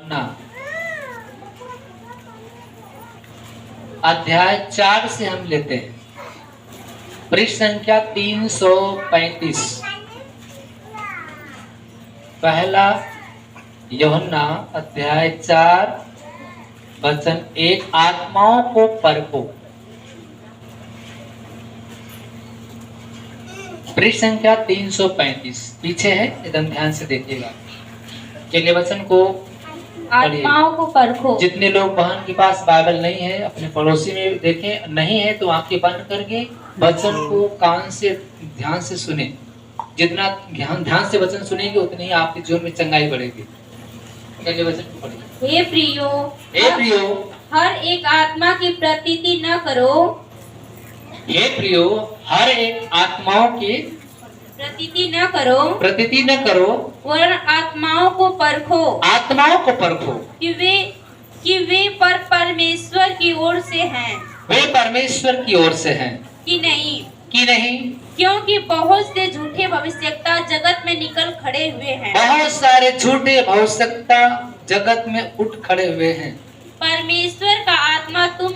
यूहन्ना अध्याय 4 से हम लेते हैं। पृष्ठ संख्या 335। पहला यूहन्ना अध्याय 4 वचन 1, आत्माओं को परखो। पृष्ठ संख्या 335 पीछे है, एकदम ध्यान से देखिएगा। चलिए वचन को आत्माओं को परखो। जितने लोग बहन के पास बाइबल नहीं है, अपने पड़ोसी में देखें, नहीं है तो आंखें बंद करके वचन को कान से ध्यान से सुने। जितना ध्यान से वचन सुनेंगे उतनी ही आपके जीवन में चंगाई बढ़ेगी। चलिए वचन को पढ़िए। हे प्रियो, हर एक आत्मा की प्रतीति न करो। हे प्रियो, हर एक आत्माओं की प्रतीति न करो, वरन आत्माओं को परखो। आत्माओं को परखो कि वे परमेश्वर की ओर से हैं। वे परमेश्वर की ओर से हैं कि नहीं। क्योंकि बहुत से झूठे भविष्यवक्ता जगत में निकल खड़े हुए हैं। बहुत सारे झूठे भविष्यवक्ता जगत में उठ खड़े हुए हैं। परमेश्वर का आत्मा तुम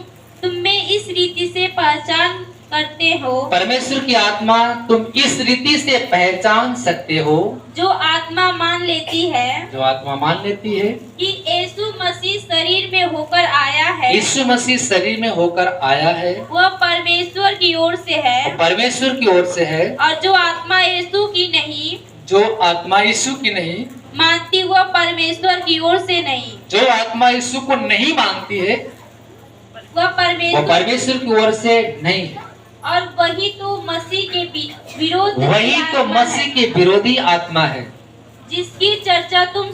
में इस रीति से पहचान करते हो। परमेश्वर की आत्मा तुम इस रीति से पहचान सकते हो। जो आत्मा मान लेती है कि यीशु मसीह शरीर में होकर आया है। यीशु मसीह शरीर में होकर आया है। वह परमेश्वर की ओर से है। परमेश्वर की ओर से है। और जो आत्मा यीशु की नहीं मानती, वह परमेश्वर की ओर से नहीं। जो आत्मा यीशु को नहीं मानती है, वह परमेश्वर की ओर से नहीं है। और वही तो मसीह के विरोधी आत्मा है। जिसकी चर्चा तुम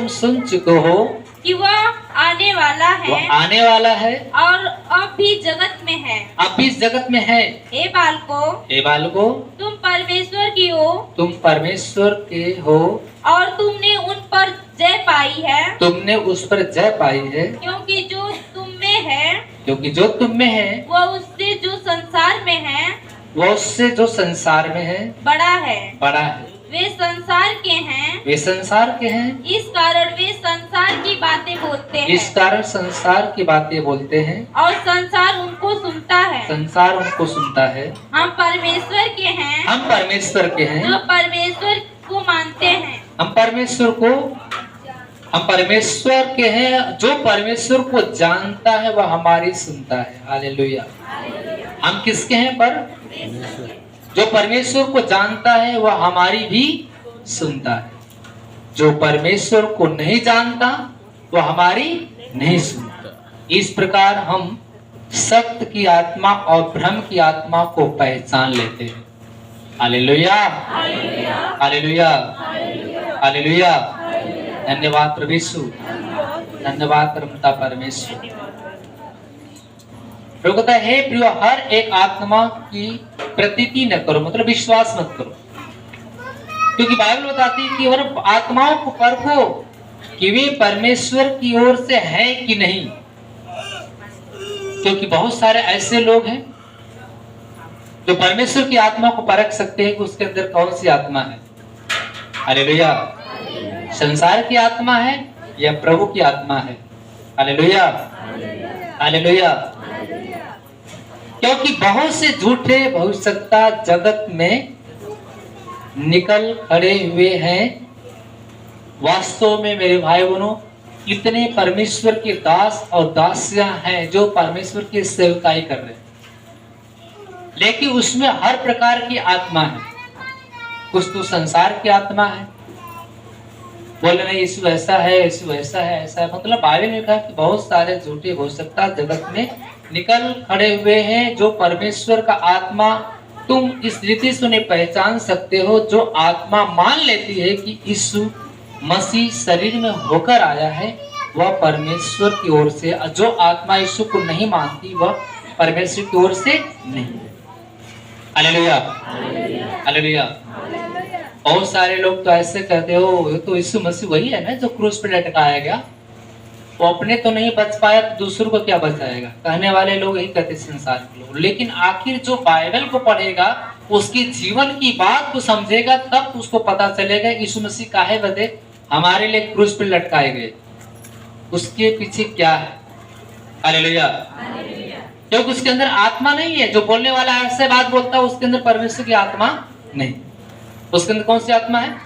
सुन चुके हो कि वह आने वाला है और अब भी जगत में है। हे बालकों, तुम परमेश्वर के हो और तुमने उन पर जय पाई है। उस पर जय पाई है। क्योंकि जो तुम में है वह उससे जो संसार में है बड़ा है। वे संसार के हैं। इस कारण वे संसार की बातें बोलते हैं। और संसार उनको सुनता है। हम परमेश्वर के हैं। जो परमेश्वर को मानते हैं। हम परमेश्वर के हैं। जो परमेश्वर को जानता है वह हमारी सुनता है। हालेलुया। हम किसके हैं? जो परमेश्वर को जानता है वह हमारी भी सुनता है। जो परमेश्वर को नहीं जानता वह हमारी नहीं सुनता। इस प्रकार हम सत्य की आत्मा और भ्रम की आत्मा को पहचान लेते हैं। Hallelujah, hallelujah, hallelujah. धन्यवाद प्रभु यीशु, धन्यवाद परमपिता परमेश्वर। प्रभु कहता है, हे प्रियो, हर एक आत्मा की प्रतीति न करो, मतलब विश्वास मत करो। क्योंकि बाइबल बताती है कि और आत्माओं को परखो कि वे परमेश्वर की ओर से हैं कि नहीं। क्योंकि बहुत सारे ऐसे लोग हैं जो परमेश्वर की आत्मा को परख सकते हैं कि उसके अंदर कौन सी आत्मा है। हालेलुया। संसार की आत्मा है या प्रभु की आत्मा है। Hallelujah, hallelujah. क्योंकि बहुत से झूठे भविष्यवक्ता जगत में निकल खड़े हुए हैं। वास्तव में मेरे भाई बहनों, इतने परमेश्वर के दास और दासियां हैं जो परमेश्वर की सेवकाई कर रहे हैं, लेकिन उसमें हर प्रकार की आत्मा है। कुछ तो संसार की आत्मा है, बोले नहीं यीशु ऐसा है, यीशु ऐसा है, ऐसा है। मतलब बाइबल में कहा कि बहुत सारे झूठे भविष्यवक्ता जगत में निकल खड़े हुए हैं। जो परमेश्वर का आत्मा तुम इस रीति से उन्हें पहचान सकते हो। जो आत्मा मान लेती है कि यीशु मसीह शरीर में होकर आया है वह परमेश्वर की ओर से। जो आत्मा यीशु को नहीं मानती वह परमेश्वर की ओर से नहीं। Hallelujah, hallelujah. बहुत सारे लोग तो ऐसे कहते हो, ये तो यीशु मसीह वही है ना जो क्रूस पर लटकाया गया, वो अपने तो नहीं बच पाया तो दूसरों को क्या बचाएगा। कहने वाले लोग यही कहते संसार के लोग। लेकिन आखिर जो बाइबल को पढ़ेगा, उसके जीवन की बात को समझेगा, तब उसको पता चलेगा यीशु मसीह काहे बदे हमारे लिए क्रूस पर लटकाए गए, उसके पीछे क्या है? हालेलुया। क्योंकि उसके अंदर आत्मा नहीं है। जो बोलने वाला ऐसे बात बोलता है उसके अंदर परमेश्वर की आत्मा नहीं, उसके अंदर कौन सी आत्मा है?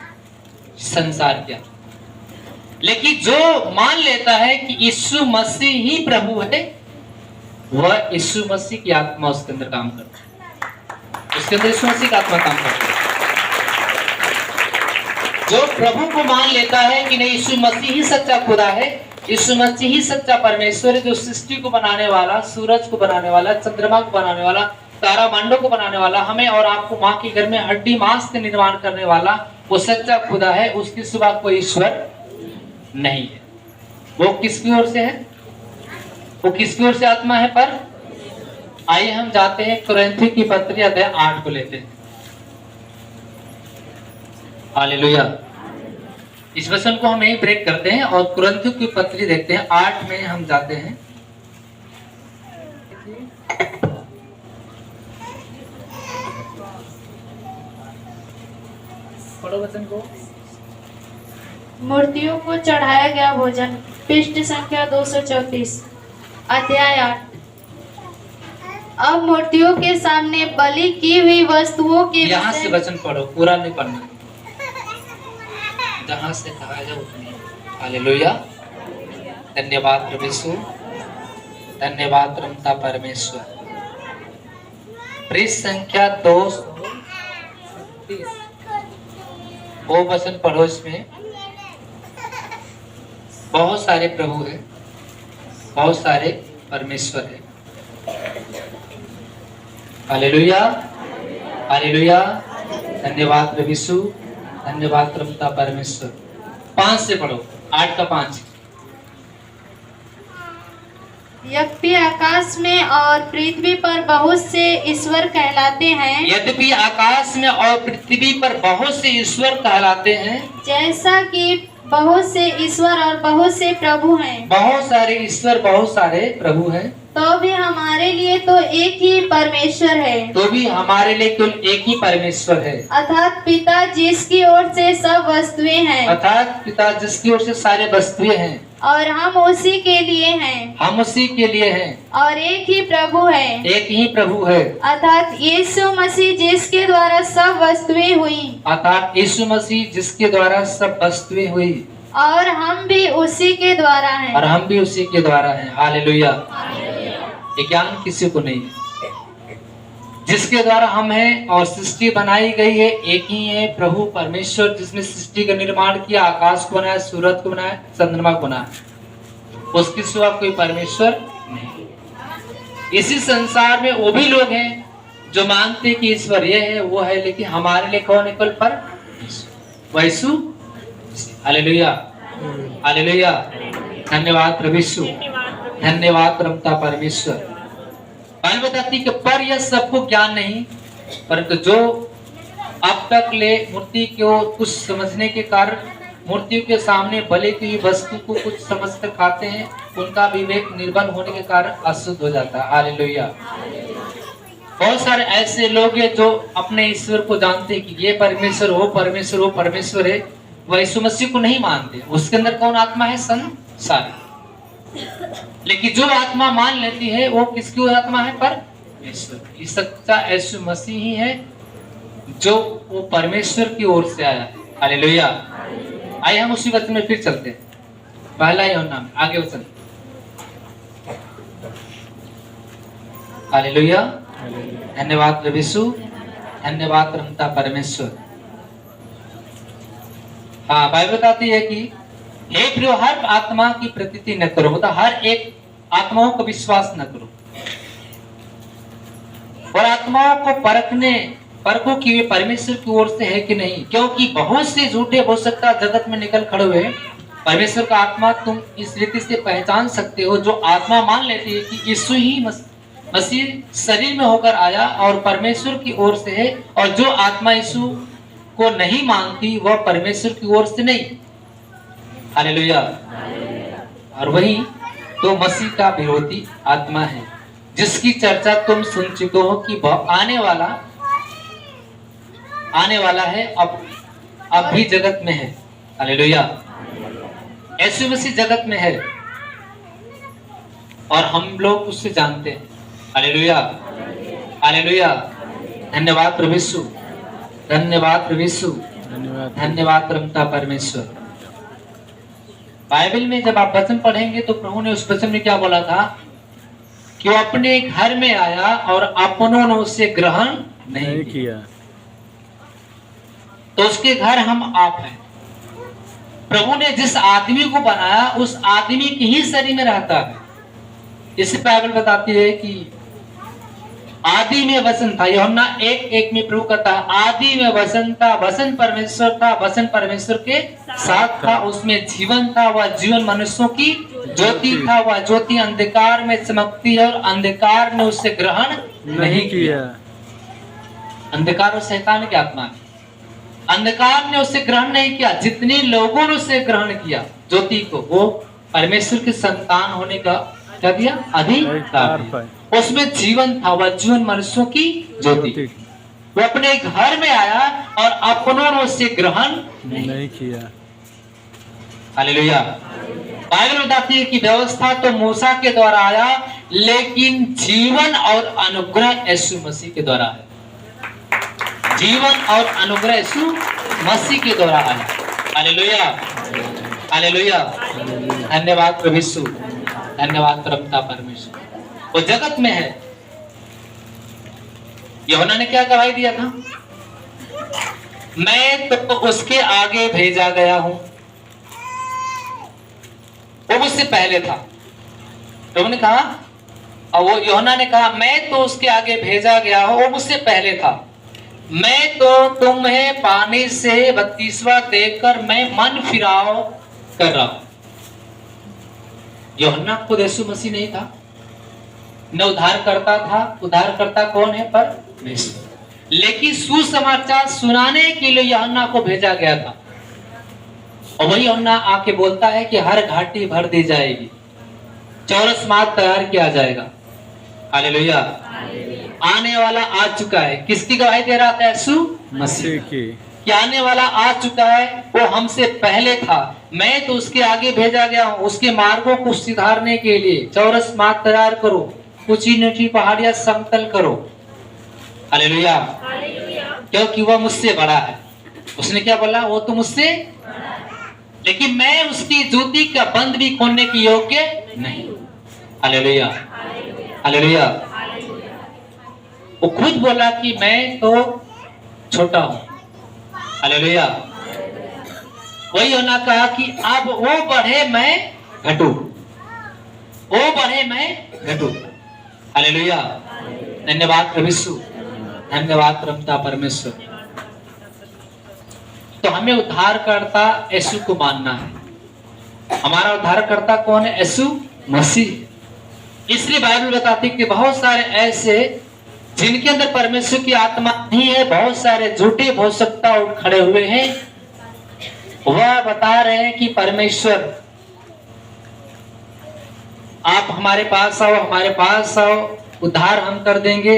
संसार की आत्मा। लेकिन जो मान लेता है कि यीशु मसीह ही प्रभु है, वह यीशु मसीह की आत्मा उसके अंदर काम करता है, उसके अंदर यीशु मसीह की आत्मा काम करता है। जो प्रभु को मान लेता है कि नहीं यीशु मसीह ही सच्चा खुदा है, यीशु मसीह ही सच्चा परमेश्वर है, जो सृष्टि को बनाने वाला, सूरज को बनाने वाला, चंद्रमा को बनाने वाला, तारामंडल को बनाने वाला, हमें और आपको माँ के घर में हड्डी मांस के निर्माण करने वाला, वो सच्चा खुदा है, उसके सिवा कोई ईश्वर नहीं है। वो किसकी ओर से है? वो किसकी ओर से आत्मा है? पर आइए हम जाते हैं कुरिन्थियों की पत्री अध्याय 8 को लेते हैं। हालेलुया। इस वचन को हम यही ब्रेक करते हैं और कुरिन्थियों की पत्री देखते हैं। 8 में हम जाते हैं। पढ़ो वचन को। मूर्तियों को चढ़ाया गया भोजन, पृष्ठ संख्या 234, अध्याय 8। अब मूर्तियों के सामने बलि की हुई वस्तुओं के यहाँ से वचन पढ़ो, पूरा नहीं पढ़ना, जहाँ से कहा जाए उतनी। हालेलुया। धन्यवाद प्रभु यीशु, धन्यवाद रमता परमेश्वर। पृष्ठ संख्या 230 वो वचन पढ़ो। इसमें बहुत सारे प्रभु हैं, बहुत सारे परमेश्वर हैं। Hallelujah, hallelujah. धन्यवाद प्रभु यीशु, धन्यवाद रमता परमेश्वर। 5 से पढ़ो, 8 का 5। यद्यपि आकाश में और पृथ्वी पर बहुत से ईश्वर कहलाते हैं, यद्यपि आकाश में और पृथ्वी पर बहुत से ईश्वर कहलाते हैं, जैसा कि बहुत से ईश्वर और बहुत से प्रभु हैं, बहुत सारे ईश्वर बहुत सारे प्रभु हैं, तो भी हमारे लिए तो एक ही परमेश्वर है, तो भी हमारे लिए केवल एक ही परमेश्वर है, अर्थात पिता जिसकी ओर से सब वस्तुएं हैं, अर्थात पिता जिसकी ओर से सारे वस्तुएं हैं, और हम उसी के लिए हैं, हम उसी के लिए हैं, और एक ही प्रभु है, एक ही प्रभु है, अर्थात यीशु मसीह जिसके द्वारा सब वस्तुएं हुई, अर्थात यीशु मसीह जिसके द्वारा सब वस्तुएं हुई, और हम भी उसी के द्वारा हैं, और हम भी उसी के द्वारा हैं। हालेलुया। ये ज्ञान किसी को नहीं है। जिसके द्वारा हम हैं और सृष्टि बनाई गई है, एक ही है प्रभु परमेश्वर, जिसने सृष्टि का निर्माण किया, आकाश को बनाया, सूरज को बनाया, चंद्रमा को बनाया, उसके सिवा कोई परमेश्वर नहीं। इसी संसार में वो भी लोग हैं जो मानते कि ईश्वर ये है वो है, लेकिन हमारे लिए कौन है? केवल परमेश्वर, यीशु। Hallelujah, hallelujah. धन्यवाद प्रभु यीशु, धन्यवाद रमता परमेश्वर। बाइबल बताती है कि पर यह सबको ज्ञान नहीं, परंतु जो अब तक ले मूर्ति को कुछ समझने के कारण, मूर्तियों के सामने बलि की वस्तु को कुछ समझकर खाते हैं, उनका विवेक निर्बल होने के कारण अशुद्ध हो जाता है। हालेलुया। बहुत सारे ऐसे लोग हैं जो अपने ईश्वर को जानते हैं कि ये परमेश्वर, वो परमेश्वर, वो परमेश्वर है, वह यीशु मसीह को नहीं मानते। उसके अंदर कौन आत्मा है? संसार। लेकिन जो आत्मा मान लेती है वो किसकी आत्मा है? परमेश्वर। सच्चा यीशु मसीह ही है जो वो परमेश्वर की ओर से आया है। हालेलुया। आइए हम उसी वचन में फिर चलते हैं। पहला यूहन्ना में आगे वचन। हालेलुया। धन्यवाद प्रभु यीशु, धन्यवाद रमता परमेश्वर। हाँ, बाइबल बताती है कि हे प्रियो, हर आत्मा की प्रतीति न करो, मतलब हर एक आत्माओं को विश्वास न करो, और आत्माओं को परखो कि वे परमेश्वर की ओर से है कि नहीं, क्योंकि बहुत से झूठे भविष्यवक्ता जगत में निकल खड़े हुए। परमेश्वर का आत्मा तुम इस रीति से पहचान सकते हो, जो आत्मा मान लेती है कि यीशु ही मसीह शरीर में होकर आया और परमेश्वर की ओर से है, और जो आत्मा यीशु को नहीं मानती वह परमेश्वर की ओर से नहीं। हालेलुया। और वही तो मसीह का विरोधी आत्मा है, जिसकी चर्चा तुम सुन चुके हो कि वह आने वाला है, अब भी जगत में है। हालेलुया। यीशु मसीह जगत में है और हम लोग उससे जानते हैं। Hallelujah, hallelujah. धन्यवाद प्रभु यीशु, धन्यवाद प्रभु यीशु, धन्यवाद परमपिता परमेश्वर। बाइबल में जब आप वचन पढ़ेंगे तो प्रभु ने उस वचन में क्या बोला था कि वो अपने घर में आया और अपनों ने उसे ग्रहण नहीं किया। तो उसके घर हम आप हैं। प्रभु ने जिस आदमी को बनाया उस आदमी के ही शरीर में रहता है। इसे बाइबल बताती है कि आदि में वचन था। यूहन्ना 1:1 में प्रभु कहता है आदि में वचन था, वचन परमेश्वर था, वचन परमेश्वर के साथ था, उसमें जीवन था, वह जीवन मनुष्यों की ज्योति था, वह ज्योति अंधकार में चमकती है और अंधकार ने उसे ग्रहण नहीं किया। अंधकार और शैतान की आत्मा है। अंधकार ने उसे ग्रहण नहीं किया। जितने लोगों ने उसे ग्रहण किया ज्योति को, वो परमेश्वर के संतान होने का क्या दिया? अधिकार। उसमें जीवन था, वह जीवन मनुष्यों की ज्योति। वो अपने घर में आया और अपनों ने उसे ग्रहण नहीं किया। हालेलुया। बाइबल बताती है कि व्यवस्था तो मूसा के द्वारा आया, लेकिन जीवन और अनुग्रह यीशु मसीह के द्वारा है। जीवन और अनुग्रह यीशु मसीह के द्वारा आया। Hallelujah, hallelujah. धन्यवाद प्रभु यीशु, धन्यवाद परमपिता परमेश्वर। वो जगत में है। यूहन्ना ने क्या गवाही दिया था? मैं तो उसके आगे भेजा गया हूं, वो मुझसे पहले था। तो उन्होंने कहा, और वो यूहन्ना ने कहा मैं तो उसके आगे भेजा गया हूं, वो मुझसे पहले था। मैं तो तुम्हें पानी से बपतिस्मा देकर मैं मन फिराव कर रहा हूं। यूहन्ना खुद यीशु मसीह नहीं था, न उद्धारकर्ता था। उद्धारकर्ता कौन है? परमेश्वर। लेकिन सुसमाचार सुनाने के लिए यूहन्ना को भेजा गया था। और वही यूहन्ना आके बोलता है कि हर घाटी भर दी जाएगी, चौरस मार्ग तैयार किया जाएगा। हालेलुया। आने वाला आ चुका है। किसकी गवाही दे रहा था? यीशु मसीह की। कि आने वाला आ चुका है, वो हमसे पहले था। मैं तो उसके आगे भेजा गया हूं, उसके मार्गों को सुधारने के लिए। चौरस मार्ग तैयार करो, ऊंची नीची पहाड़ियां समतल करो। हालेलुया। क्योंकि वह मुझसे बड़ा है। उसने क्या बोला? वो तो मुझसे, लेकिन मैं उसकी जूती का बंद भी खोलने की योग्य नहीं। Hallelujah, hallelujah. वो खुद बोला कि मैं तो छोटा हूं। हालेलुया। वही होना कहा कि अब वो बढ़े मैं घटू, वो बढ़े मैं घटू। हालेलुया। धन्यवाद प्रभु यीशु, धन्यवाद परमपिता परमेश्वर। तो हमें उद्धारकर्ता यीशु को मानना है। हमारा उद्धारकर्ता कौन है? यीशु मसीह। इसलिए बाइबल बताती है कि बहुत सारे ऐसे जिनके अंदर परमेश्वर की आत्मा नहीं है, बहुत सारे झूठे भविष्यवक्ता उठ खड़े हुए हैं। वह बता रहे हैं कि परमेश्वर आप हमारे पास आओ, हमारे पास आओ, उद्धार हम कर देंगे।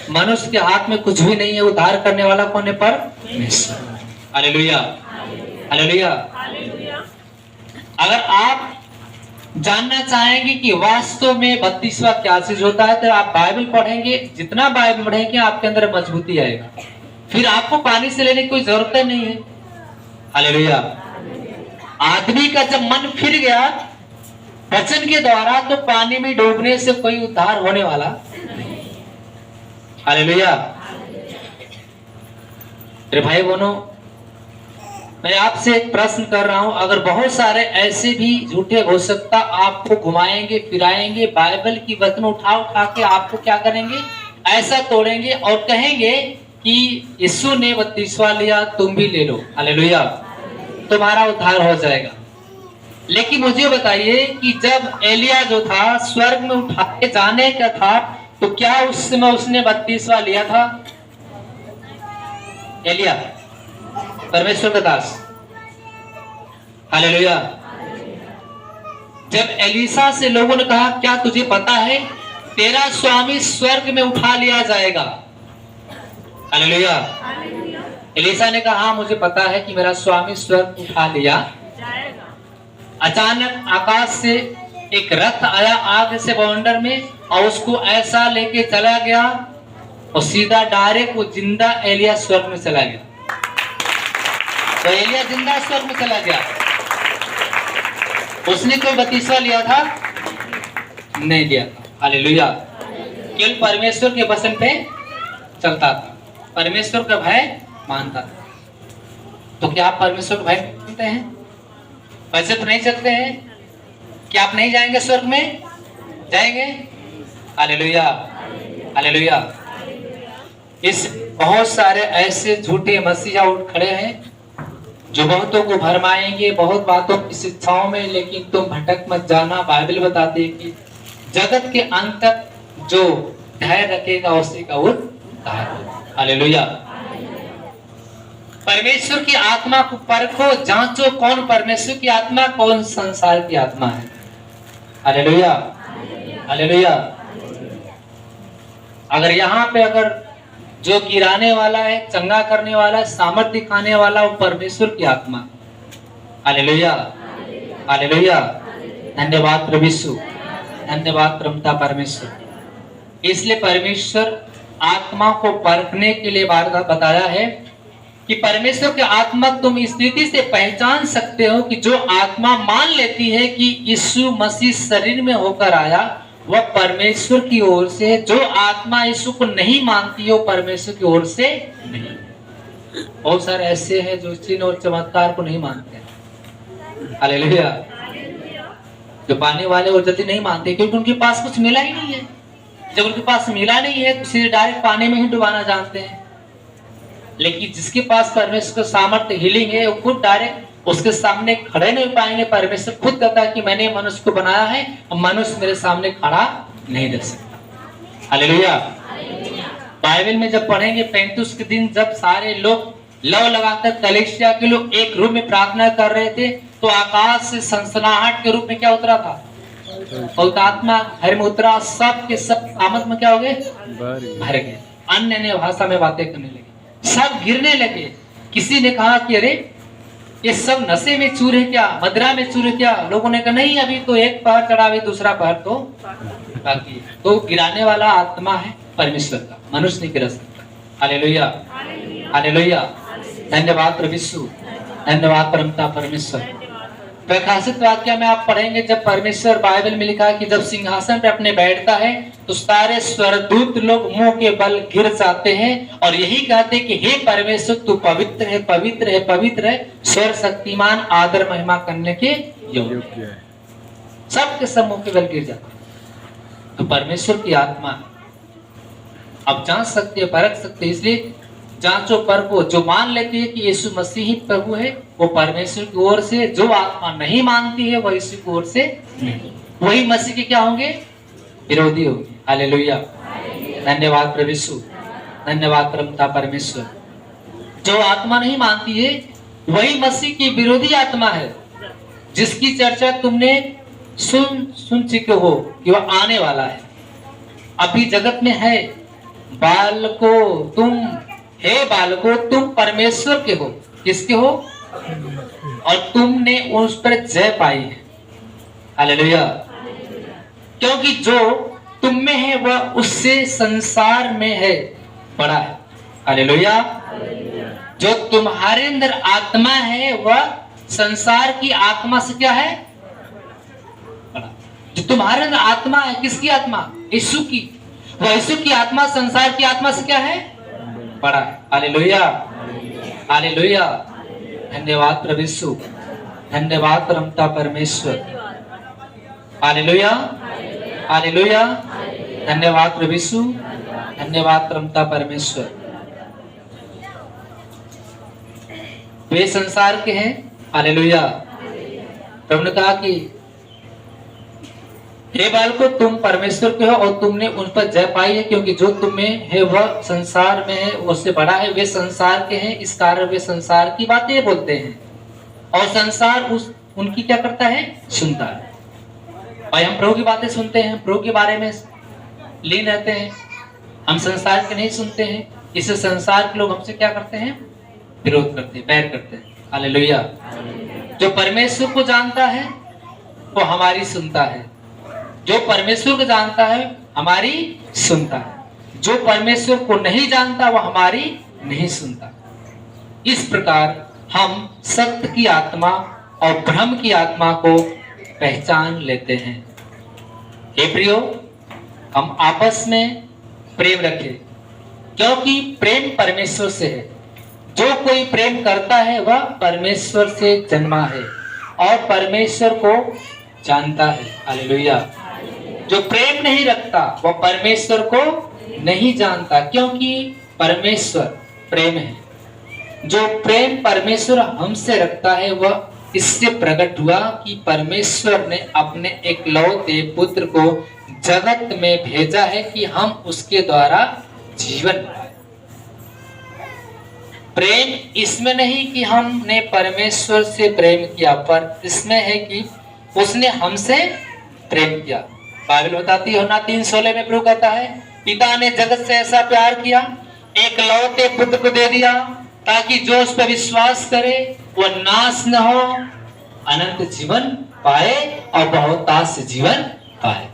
मनुष्य के हाथ में कुछ भी नहीं है। उद्धार करने वाला कौन है? परमेश्वर। Hallelujah, hallelujah. अगर आप जानना चाहेंगे कि वास्तव में बपतिस्मा क्या चीज होता है, तो आप बाइबल पढ़ेंगे। जितना बाइबल पढ़ेंगे आपके अंदर मजबूती आएगा। फिर आपको पानी से लेने की कोई जरूरत नहीं है। हालेलुया। आदमी का जब मन फिर गया वचन के द्वारा, तो पानी में डूबने से कोई उद्धार होने वाला नहीं। हालेलुया। मेरे भाई बहनों, मैं आपसे एक प्रश्न कर रहा हूं। अगर बहुत सारे ऐसे भी झूठे भविष्यवक्ता आपको घुमाएंगे फिराएंगे, बाइबल की वचन उठा उठा के आपको क्या करेंगे? ऐसा तोड़ेंगे और कहेंगे कि यीशु ने बपतिस्मा लिया, तुम भी ले लो। हालेलुया। तुम्हारा उद्धार हो जाएगा। लेकिन मुझे बताइए कि जब एलिया जो था स्वर्ग में उठाए जाने का था, तो क्या उस समय उसने बपतिस्मा लिया था? एलिया परमेश्वर का दास। हालेलुया। जब एलीसा से लोगों ने कहा क्या तुझे पता है तेरा स्वामी स्वर्ग में उठा लिया जाएगा? हालेलुया। एलीसा ने कहा हाँ मुझे पता है कि मेरा स्वामी स्वर्ग उठा लिया जाएगा। अचानक आकाश से एक रथ आया आग से बवंडर में, और उसको ऐसा लेके चला गया और सीधा डायरेक्ट वो जिंदा एलिया स्वर्ग में चला गया। तो एलिया जिंदा स्वर्ग में चला गया। उसने कोई बपतिस्मा लिया था? नहीं लिया था। हालेलुया। केवल परमेश्वर के वचन पे चलता था, परमेश्वर का भय मानता था। तो क्या आप परमेश्वर का भय मानते हैं? वैसे तो नहीं चलते हैं। क्या आप नहीं जाएंगे स्वर्ग में? जाएंगे। Hallelujah, hallelujah. इस बहुत सारे ऐसे झूठे मसीहा उठ खड़े हैं जो बहुतों को भरमाएंगे बहुत बातों की शिक्षाओं में, लेकिन तुम भटक मत जाना। बाइबल बताती है कि जगत के अंत तक जो धैर्य रखेगा उसी का उद्धार होगा। हालेलुया। परमेश्वर की आत्मा को परखो, जांचो कौन परमेश्वर की आत्मा, कौन संसार की आत्मा है। Hallelujah, hallelujah. अगर यहाँ पे अगर जो गिराने वाला है, चंगा करने वाला है, सामर्थ दिखाने वाला, वो परमेश्वर की आत्मा। Hallelujah, hallelujah. धन्यवाद प्रभु यीशु, धन्यवाद प्रभुता परमेश्वर। इसलिए परमेश्वर आत्मा को परखने के लिए बताया है कि परमेश्वर की आत्मा तुम इस रीति से पहचान सकते हो कि जो आत्मा मान लेती है कि यीशु मसीह शरीर में होकर आया वह परमेश्वर की ओर से, जो आत्मा यीशु को नहीं मानती हो परमेश्वर की ओर से नहीं। बहुत सारे ऐसे हैं जो चिन्ह और चमत्कार को नहीं मानते हैं। हालेलुया। जो पाने वाले वो जल्दी नहीं मानते क्योंकि उनके पास कुछ मिला ही नहीं है। जब उनके पास मिला नहीं है तो सीधे डायरेक्ट पानी में ही डुबाना जानते हैं। लेकिन जिसके पास परमेश्वर का सामर्थ्य हीलिंग है वो खुद डायरेक्ट उसके सामने खड़े नहीं पाएंगे। परमेश्वर खुद कहता है कि मैंने मनुष्य को बनाया है और मनुष्य मेरे सामने खड़ा नहीं रह सकता। हालेलुया। बाइबल में जब पढ़ेंगे 35 के दिन जब सारे लोग लव लगाकर कलीसिया के लोग एक रूम में प्रार्थना कर रहे थे तो आकाश से सनसनाहट के रूप में क्या उतरा था? पवित्र आत्मा घर में उतरा। सब के सब आमद में क्या हो गए? भर गए। अन्य अन्य भाषा में बातें करने लगे, सब गिरने लगे। किसी ने कहा कि अरे ये सब नशे में चूर है क्या, मदिरा में चूर है क्या? लोगों ने कहा नहीं, अभी तो एक पहर चढ़ा, अभी दूसरा पहर तो बाकी है। तो गिराने वाला आत्मा है परमेश्वर का, मनुष्य नहीं गिरा सकता। Hallelujah, hallelujah. धन्यवाद प्रभु यीशु, धन्यवाद परमता परमेश्वर। प्रकाशित वाक्य में आप पढ़ेंगे जब परमेश्वर बाइबल में लिखा है कि जब सिंहासन पे अपने बैठता है तो सारे स्वर्गदूत लोग मुंह के बल गिर जाते हैं और यही कहते हैं कि हे परमेश्वर तू पवित्र है, पवित्र है, पवित्र है, स्वर्ग शक्तिमान, आदर महिमा करने के योग्य है। सबके सब मुंह के बल गिर जाते हैं। तो परमेश्वर की आत्मा अब जांच सकते है, परख सकते है। इसलिए जांचो परखो। जो मान लेती है कि यीशु मसीह ही प्रभु है वो परमेश्वर की ओर से, जो आत्मा नहीं मानती है वह यीशु की ओर से नहीं, वही मसीह के क्या होंगे? विरोधी होंगे। हालेलुया, धन्यवाद प्रभु यीशु, धन्यवाद परमता परमेश्वर। जो आत्मा नहीं मानती है वही मसीह की विरोधी आत्मा है, जिसकी चर्चा तुमने सुन चुके हो कि वह आने वाला है, अभी जगत में है। बालकों तुम, हे बालकों तुम परमेश्वर के हो। किसके हो? और तुमने उस पर जय पाई है। हालेलुया। क्योंकि जो तुम में है वह उससे संसार में है बड़ा है। हालेलुया। जो तुम्हारे अंदर आत्मा है वह संसार की आत्मा से क्या है? बड़ा। जो तुम्हारे अंदर आत्मा है, किसकी आत्मा? यीशु की। वह यीशु की आत्मा संसार की आत्मा से क्या है? बड़ा है। Hallelujah, hallelujah. धन्यवाद प्रभु यीशु, धन्यवाद परमता परमेश्वर। Hallelujah, hallelujah. धन्यवाद प्रभु यीशु, धन्यवाद परमता परमेश्वर। वे संसार के हैं। हालेलुया। प्रभु ने कहा कि हे बालकों तुम परमेश्वर के हो और तुमने उन पर जय पाई है, क्योंकि जो तुम में है वह संसार में है, उससे बड़ा है। वे संसार के हैं, इस कारण वे संसार की बातें बोलते हैं और संसार उनकी क्या करता है? सुनता है। और हम प्रभु की बातें सुनते हैं, प्रभु के बारे में लीन रहते हैं। हम संसार के नहीं सुनते हैं, इससे संसार के लोग हमसे क्या करते हैं? विरोध करते हैं, बैर करते हैं। हालेलुया। जो परमेश्वर को जानता है वो हमारी सुनता है, जो परमेश्वर को जानता है हमारी सुनता है, जो परमेश्वर को नहीं जानता वो हमारी नहीं सुनता। इस प्रकार हम सत्य की आत्मा और भ्रम की आत्मा को पहचान लेते हैं। हे प्रियो, हम आपस में प्रेम रखें, क्योंकि प्रेम परमेश्वर से है। जो कोई प्रेम करता है वह परमेश्वर से जन्मा है और परमेश्वर को जानता है। हालेलुया। जो प्रेम नहीं रखता वह परमेश्वर को नहीं जानता, क्योंकि परमेश्वर प्रेम है। जो प्रेम परमेश्वर हमसे रखता है वह इससे प्रकट हुआ कि परमेश्वर ने अपने एकलौते पुत्र को जगत में भेजा है कि हम उसके द्वारा जीवन पाए। प्रेम इसमें नहीं कि हमने परमेश्वर से प्रेम किया, पर इसमें है कि उसने हमसे प्रेम किया। बाइबल बताती है यूहन्ना 3:16 में प्रभु कहता है, पिता ने जगत से ऐसा प्यार किया, एकलौते पुत्र को दे दिया, ताकि जो उस पर विश्वास करे वह नाश न हो, अनंत जीवन पाए और बहुतायत जीवन पाए।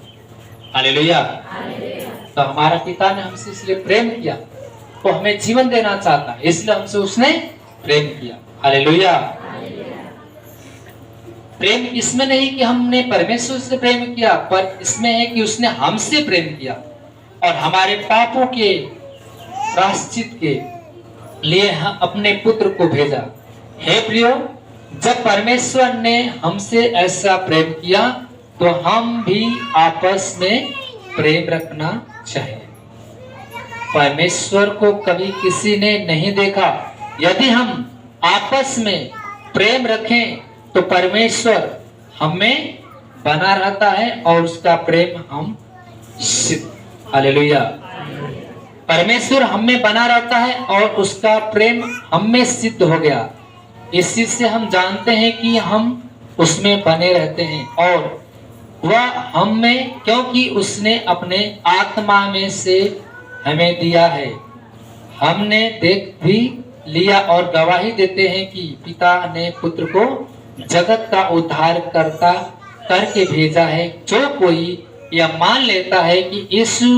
हालेलुया। तो हमारा पिता ने हमसे इसलिए प्रेम किया, वो हमें जीवन देना चाहता है, इसलिए हमसे उसने प्रेम किया। हालेलुया। प्रेम इसमें नहीं कि हमने परमेश्वर से प्रेम किया, पर इसमें है कि उसने हमसे प्रेम किया और हमारे पापों के प्रायश्चित के लिए अपने पुत्र को भेजा। हे प्रियो, जब परमेश्वर ने हमसे ऐसा प्रेम किया तो हम भी आपस में प्रेम रखना चाहिए। परमेश्वर को कभी किसी ने नहीं देखा। यदि हम आपस में प्रेम रखें तो परमेश्वर हमें बना रहता है और उसका प्रेम हम सिद्ध। हालेलुया। परमेश्वर हमें बना रहता है और उसका प्रेम हमें सिद्ध हो गया। इस चीज से हम जानते हैं कि हम उसमें बने रहते हैं और वह हमें, क्योंकि उसने अपने आत्मा में से हमें दिया है। हमने देख भी लिया और गवाही देते हैं कि पिता ने पुत्र को जगत का उद्धार करता करके भेजा है। जो कोई यह मान लेता है कि यीशु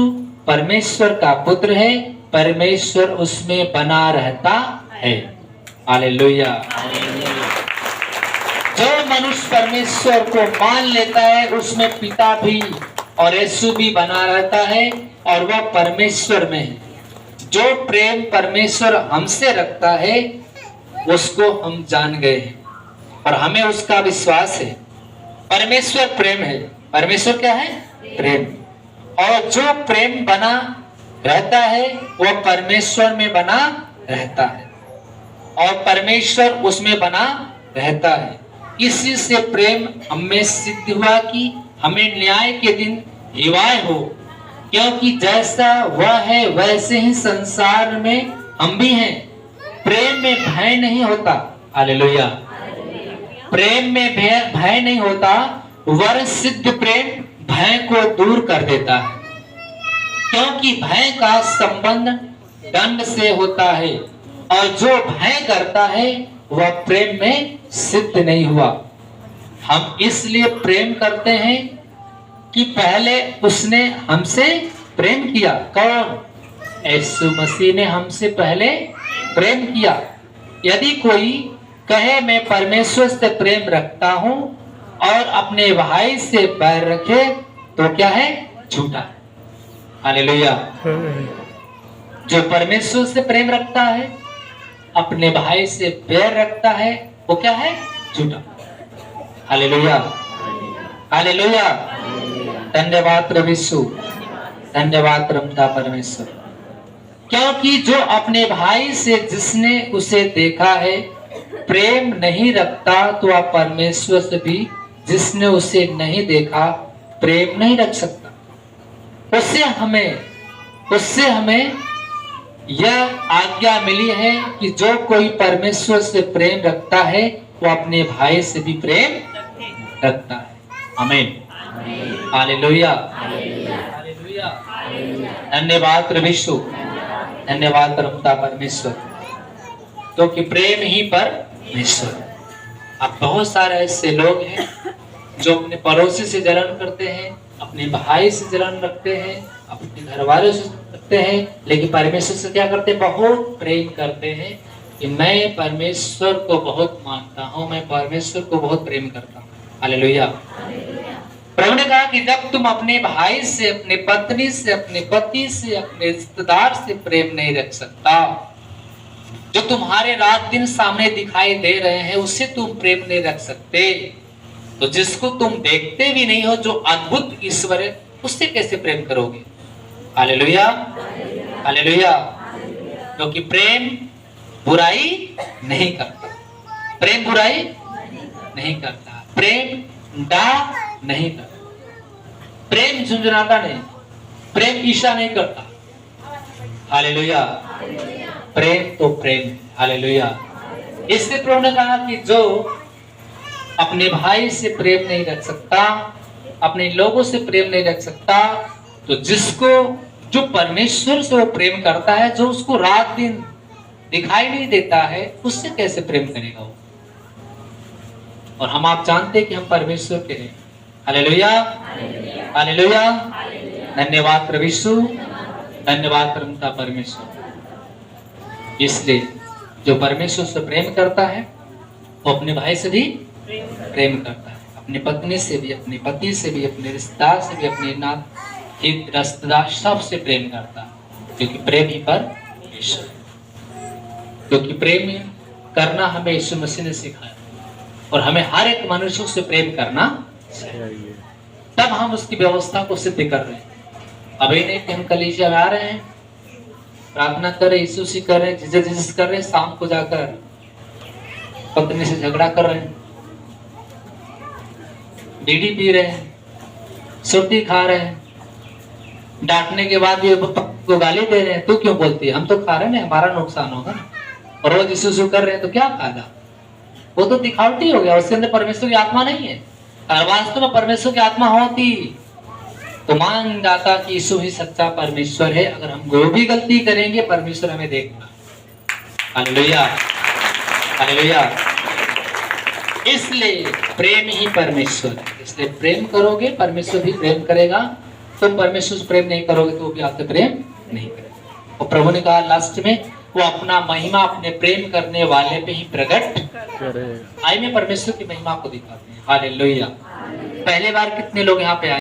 परमेश्वर का पुत्र है, परमेश्वर उसमें बना रहता है। हालेलुया। जो मनुष्य परमेश्वर को मान लेता है उसमें पिता भी और यीशु भी बना रहता है और वह परमेश्वर में है। जो प्रेम परमेश्वर हमसे रखता है उसको हम जान गए हैं और हमें उसका विश्वास है। परमेश्वर प्रेम है। परमेश्वर क्या है? प्रेम। और जो प्रेम बना रहता है वह परमेश्वर में बना रहता है और परमेश्वर उसमें बना रहता है। इसी से प्रेम हमें सिद्ध हुआ कि हमें न्याय के दिन हिवाय हो, क्योंकि जैसा वह है वैसे ही संसार में हम भी हैं। प्रेम में भय नहीं होता। हालेलुया। प्रेम में भय नहीं होता, वरन सिद्ध प्रेम भय को दूर कर देता है, क्योंकि भय का संबंध दंड से होता है और जो भय करता है वह प्रेम में सिद्ध नहीं हुआ। हम इसलिए प्रेम करते हैं कि पहले उसने हमसे प्रेम किया। कौन? यीशु मसीह ने हमसे पहले प्रेम किया। यदि कोई कहे मैं परमेश्वर से प्रेम रखता हूं और अपने भाई से बैर रखे तो क्या है? झूठा। हालेलुया। जो परमेश्वर से प्रेम रखता है, अपने भाई से बैर रखता है, वो क्या है? झूठा। हालेलुया। हालेलुया। धन्यवाद प्रभु यीशु, धन्यवाद रमता परमेश्वर। क्योंकि जो अपने भाई से जिसने उसे देखा है प्रेम नहीं रखता तो वह परमेश्वर से भी जिसने उसे नहीं देखा प्रेम नहीं रख सकता। उससे हमें यह आज्ञा मिली है कि जो कोई परमेश्वर से प्रेम रखता है वो अपने भाई से भी प्रेम रखता है। आमीन। हालेलुया। हालेलुया। धन्यवाद प्रभु यीशु, धन्यवाद रमता परमेश्वर, क्योंकि प्रेम ही परमेश्वर। अब बहुत सारे ऐसे लोग हैं जो अपने पड़ोसी से जलन करते हैं, अपने भाई से जलन रखते हैं, अपने घर वालों से रखते हैं, लेकिन परमेश्वर से क्या करते हैं? बहुत प्रेम करते हैं कि मैं परमेश्वर को बहुत मानता हूँ, मैं परमेश्वर को बहुत प्रेम करता हूँ। हालेलुया। प्रभु ने कहा कि जब तुम अपने भाई से, अपने पत्नी से, अपने पति से, अपने रिश्तेदार से प्रेम नहीं रख सकता, जो तुम्हारे रात दिन सामने दिखाई दे रहे हैं उससे तुम प्रेम नहीं रख सकते, तो जिसको तुम देखते भी नहीं हो, जो अद्भुत ईश्वर है, उससे कैसे प्रेम करोगे? Hallelujah, hallelujah. क्योंकि प्रेम बुराई नहीं करता, प्रेम बुराई नहीं करता, प्रेम डाह नहीं करता, प्रेम झुंझुनाता नहीं, प्रेम ईर्ष्या नहीं करता। हालेलुया। प्रेम तो प्रेम। हालेलुया। इससे प्रभु ने कहा कि जो अपने भाई से प्रेम नहीं रख सकता, अपने लोगों से प्रेम नहीं रख सकता, तो जिसको, जो परमेश्वर से वो प्रेम करता है, जो उसको रात दिन दिखाई नहीं देता है, उससे कैसे प्रेम करेगा वो? और हम आप जानते हैं कि हम परमेश्वर के हैं। Hallelujah, hallelujah. धन्यवाद प्रभु यीशु, धन्यवाद परमपिता परमेश्वर। इसलिए जो परमेश्वर से प्रेम करता है वो अपने भाई से भी प्रेम करता है, अपनी पत्नी से भी, अपने पति से भी, अपने रिश्तेदार से भी, अपने नात हित रिश्तेदार सबसे प्रेम करता है, क्योंकि प्रेम ही परमेश्वर है। क्योंकि प्रेम करना हमें यीशु मसीह ने सिखाया और हमें हर एक मनुष्य से प्रेम करना चाहिए, तब हम उसकी व्यवस्था को सिद्ध कर रहे हैं। अभी नहीं कि हम कलीसिया में आ रहे हैं, प्रार्थना कर रहे, यीशु से कर रहे, जीसस कर रहे, शाम को जाकर पत्नी से झगड़ा कर रहे हैं, बीड़ी पी रहे हैं, सुर्ती खा रहे हैं, डांटने के बाद ये को गाली दे रहे हैं, तू क्यों बोलती है? हम तो खा रहे हैं, हमारा नुकसान होगा ना। और रोज यीशु कर रहे हैं तो क्या फायदा? वो तो दिखावटी हो गया, उसके अंदर परमेश्वर की आत्मा नहीं है। अगर वास्तव में परमेश्वर की आत्मा होती तो मान जाता कि यीशु ही सच्चा परमेश्वर है। अगर हम वो भी गलती करेंगे, परमेश्वर हमें देखना। Hallelujah, hallelujah. इसलिए प्रेम ही परमेश्वर है। इसलिए प्रेम करोगे, परमेश्वर भी प्रेम करेगा। तुम परमेश्वर से प्रेम नहीं करोगे तो वो भी आपसे प्रेम नहीं करेगा। और प्रभु ने कहा लास्ट में, वो अपना महिमा अपने प्रेम करने वाले पे ही प्रकट करे। आइए परमेश्वर की महिमा को दिखाते हैं। हालेलुया। पहले बार कितने लोग यहाँ पे आए?